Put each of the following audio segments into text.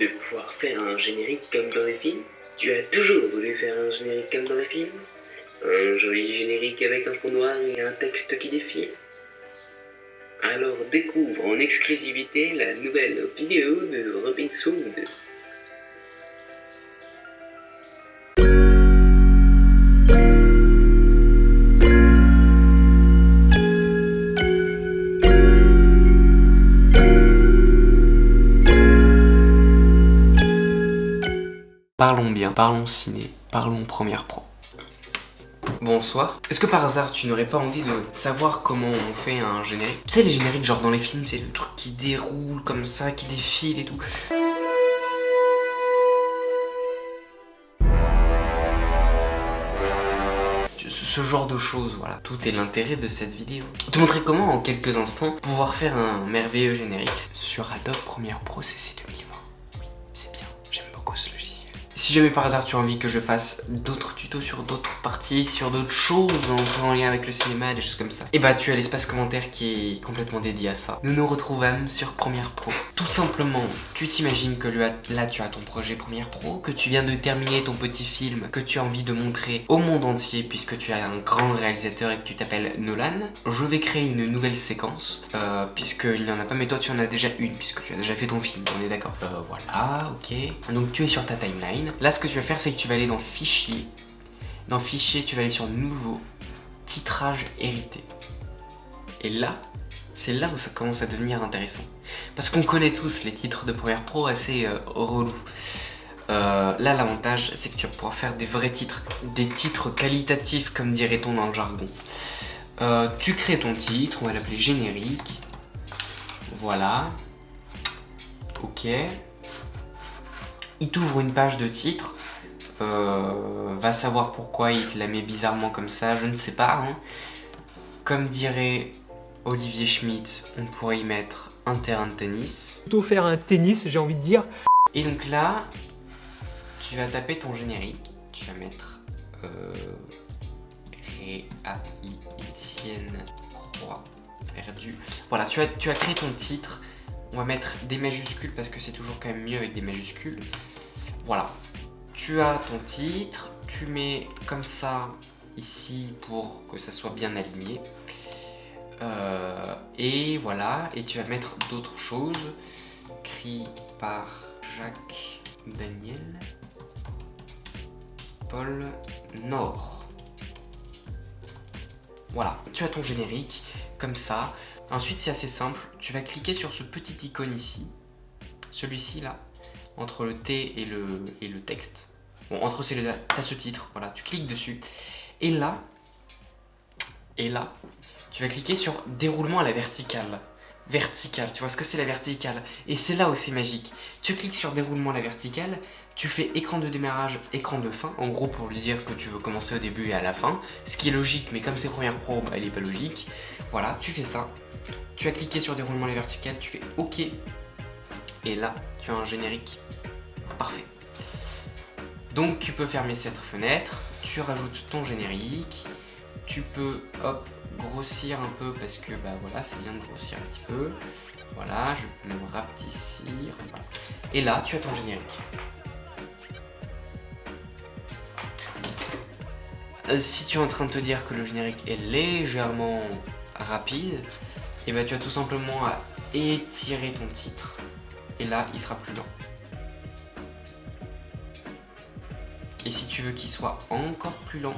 de pouvoir faire un générique comme dans les films? Tu as toujours voulu faire un générique comme dans les films? Un joli générique avec un fond noir et un texte qui défile? Alors découvre en exclusivité la nouvelle vidéo de Robin Sound. Parlons bien, parlons ciné, parlons Premiere Pro. Bonsoir. Est-ce que par hasard tu n'aurais pas envie de savoir comment on fait un générique? Tu sais les génériques genre dans les films, c'est le truc qui déroule comme ça, qui défile et tout. Ce genre de choses, voilà. Tout est l'intérêt de cette vidéo. Te montrer comment en quelques instants pouvoir faire un merveilleux générique sur Adobe Premiere Pro CC 2020. Oui, c'est bien, j'aime beaucoup ce logiciel. Si jamais par hasard tu as envie que je fasse d'autres tutos sur d'autres parties, sur d'autres choses un peu en lien avec le cinéma, des choses comme ça, et bah tu as l'espace commentaire qui est complètement dédié à ça. Nous nous retrouvons sur Premiere Pro. Tout simplement, tu t'imagines que là tu as ton projet Premiere Pro, que tu viens de terminer ton petit film, que tu as envie de montrer au monde entier puisque tu es un grand réalisateur et que tu t'appelles Nolan. Je vais créer une nouvelle séquence, puisqu'il n'y en a pas, mais toi tu en as déjà une, puisque tu as déjà fait ton film, on est d'accord? Voilà, ok. Donc tu es sur ta timeline. Là, ce que tu vas faire, c'est que tu vas aller dans Fichier. Dans Fichier, tu vas aller sur Nouveau, Titrage hérité. Et là, c'est là où ça commence à devenir intéressant. Parce qu'on connaît tous les titres de Premiere Pro assez relous. Là, l'avantage, c'est que tu vas pouvoir faire des vrais titres. Des titres qualitatifs, comme dirait-on dans le jargon. Tu crées ton titre, on va l'appeler générique. Voilà. Ok. Il t'ouvre une page de titre, va savoir pourquoi il te la met bizarrement comme ça, je ne sais pas. Hein. Comme dirait Olivier Schmitt, on pourrait y mettre un terrain de tennis. Plutôt faire un tennis, j'ai envie de dire. Et donc là, tu vas taper ton générique, tu vas mettre Étienne Croix perdu. Voilà, tu as créé ton titre. On va mettre des majuscules parce que c'est toujours quand même mieux avec des majuscules. Voilà, tu as ton titre, tu mets comme ça ici pour que ça soit bien aligné. Et voilà, et tu vas mettre d'autres choses. Écrit par Jacques Daniel Paul Nord. Voilà, tu as ton générique comme ça. Ensuite, c'est assez simple, tu vas cliquer sur ce petit icône ici, celui-ci là, entre le T et le texte. Bon, entre ces deux là, tu as ce titre, voilà, tu cliques dessus. Et là, tu vas cliquer sur déroulement à la verticale. Verticale, tu vois ce que c'est la verticale? Et c'est là où c'est magique. Tu cliques sur déroulement à la verticale, tu fais écran de démarrage, écran de fin, en gros pour lui dire que tu veux commencer au début et à la fin, ce qui est logique, mais comme c'est Premiere Pro, bah, il n'est pas logique. Voilà, tu fais ça. Tu as cliqué sur déroulement à la verticale, tu fais OK. Et là, tu as un générique parfait. Donc tu peux fermer cette fenêtre, tu rajoutes ton générique, tu peux hop, grossir un peu parce que bah voilà, c'est bien de grossir un petit peu. Voilà, je peux me rapetissir. Voilà. Et là, tu as ton générique. Si tu es en train de te dire que le générique est légèrement rapide, et bah tu as tout simplement à étirer ton titre. Et là, il sera plus lent. Et si tu veux qu'il soit encore plus lent,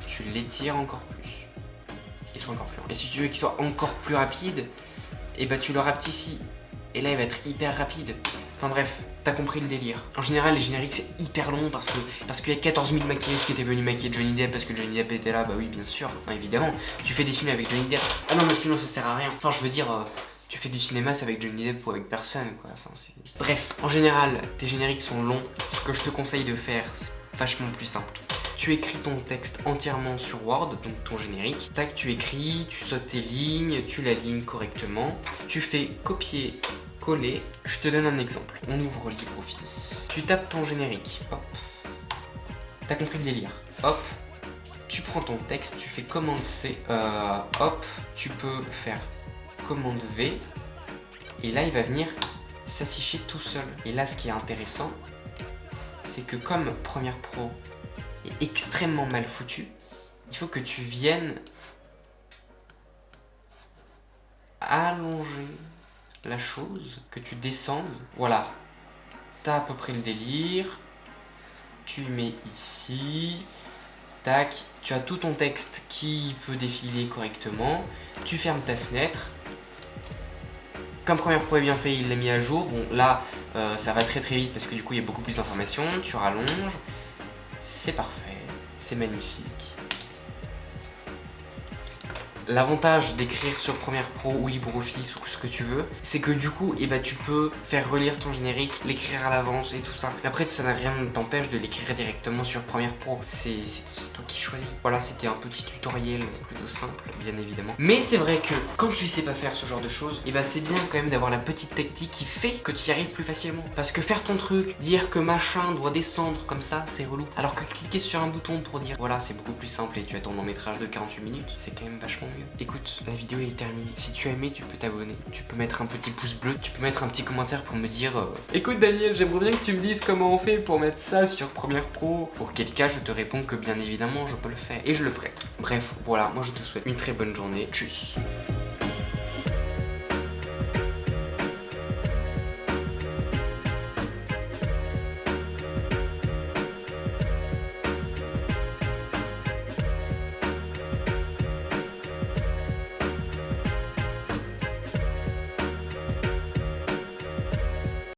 tu l'étires encore plus. Il sera encore plus lent. Et si tu veux qu'il soit encore plus rapide, et bah tu le rapetissis. Et là, il va être hyper rapide. Enfin bref, t'as compris le délire. En général, les génériques, c'est hyper long parce qu'il y a 14 000 maquilleuses qui étaient venues maquiller Johnny Depp parce que Johnny Depp était là. Bah oui, bien sûr, hein, évidemment. Tu fais des films avec Johnny Depp. Ah non, mais sinon, ça sert à rien. Enfin, je veux dire... tu fais du cinéma, c'est avec Johnny Depp ou avec personne, quoi. Enfin, bref, en général, tes génériques sont longs. Ce que je te conseille de faire, c'est vachement plus simple. Tu écris ton texte entièrement sur Word, donc ton générique. Tac, tu écris, tu sautes tes lignes, tu l'alignes correctement. Tu fais copier, coller. Je te donne un exemple. On ouvre LibreOffice. Tu tapes ton générique. Hop. T'as compris le délire. Hop. Tu prends ton texte, tu fais commande C. Hop. Tu peux faire commande V, et là il va venir s'afficher tout seul. Et là, ce qui est intéressant, c'est que comme Premiere Pro est extrêmement mal foutu, il faut que tu viennes allonger la chose, que tu descendes. Voilà, t'as à peu près le délire. Tu mets ici, tac, tu as tout ton texte qui peut défiler correctement. Tu fermes ta fenêtre. Comme Premiere Pro est bien fait, il l'a mis à jour. Bon, là, ça va très vite parce que du coup, il y a beaucoup plus d'informations. Tu rallonges. C'est parfait. C'est magnifique. L'avantage d'écrire sur Premiere Pro ou LibreOffice ou ce que tu veux, c'est que du coup, tu peux faire relire ton générique, l'écrire à l'avance et tout ça. Mais après, ça n'a rien ne t'empêche de l'écrire directement sur Premiere Pro. C'est toi qui choisis. Voilà, c'était un petit tutoriel plutôt simple, bien évidemment. Mais c'est vrai que quand tu sais pas faire ce genre de choses, c'est bien quand même d'avoir la petite technique qui fait que tu y arrives plus facilement. Parce que faire ton truc, dire que machin doit descendre comme ça, c'est relou. Alors que cliquer sur un bouton pour dire voilà, c'est beaucoup plus simple et tu as ton long métrage de 48 minutes, c'est quand même vachement mieux. Écoute, la vidéo est terminée. Si tu as aimé, tu peux t'abonner. Tu peux mettre un petit pouce bleu. Tu peux mettre un petit commentaire pour me dire écoute Daniel, j'aimerais bien que tu me dises comment on fait pour mettre ça sur Premiere Pro. Pour quel cas, je te réponds que bien évidemment, je peux le faire. Et je le ferai. Bref, voilà, moi je te souhaite une très bonne journée. Tchuss.